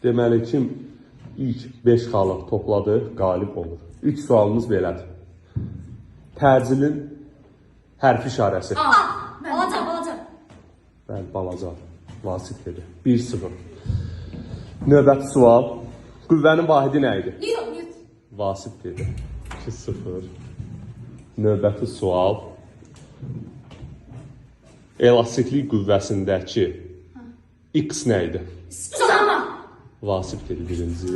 Deməli kim ilk 5 xalıq topladı, qalib olur. 3 sualımız belədir. Tərcilin hərfi işarəsi. Balaca. Bəli, balaca. Vasif dedi. 1-0. Növbəti sual. Qüvvənin vahidi nə idi? Newton. Vasif dedi. 2-0. Növbəti sual. Elastiklik qüvvəsindəki X nə idi? Uzanma. Vasif dedi birinci.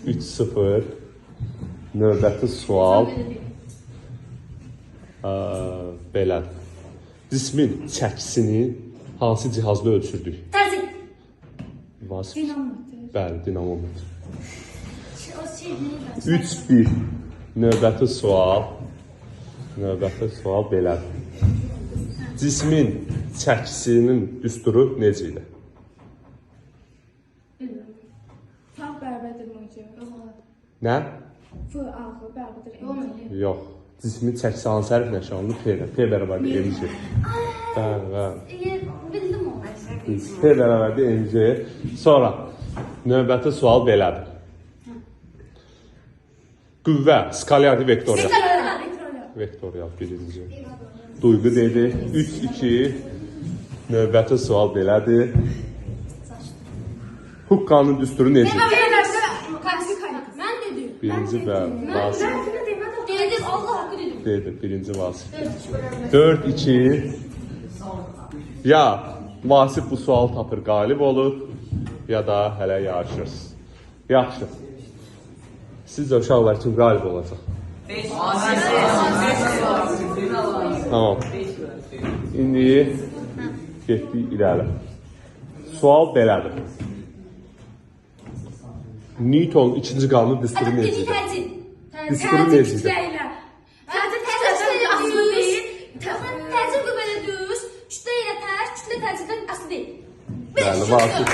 3-0. Növbəti sual. Belədir. Cismin çəkisini hansı cihazla ölçürdük? Terzi. Vasif. Dinamometre. Bəli, dinamometr. O şey neydi? 3-1. Növbəti sual. Növbəti sual belədir. Cismin çəkisinin düsturu necə idi? Tam bərabərdir mümkün. Nə? F axı bərabərdir. Yox. Cismin çəkisi hansı hərf nəşanlı? P bərabərdir MC. Bəli. Bildim onu. P bərabərdir MC. Sonra növbəti sual belədir. Qüvvə skalyarlı vektorial. Vektorial birinci. Duyğu dedi. 3-2. Növbəti sual belədir. Hukkanın düsturu necə? Ben dedim. Birinci bəli. Vasif Dedim Allah hakkı dedim. dedi. Birinci Vasif. 4-2. Ya Vasif bu sual tapır, qalib olur, ya da hələ yarışırsınız. Yaxşı. Sizcə uşaqlar kim qalib olacaq? Tamam. İndi getdik irəli. Sual belədir. Newton ikinci qanunun düsturu necə idi? Terzi. Düsturu necə idi? Terzi aslı değil. Terzi böyle düz. Kütle ile ters. Kütle terziden aslı değil. Bəli, Vasif.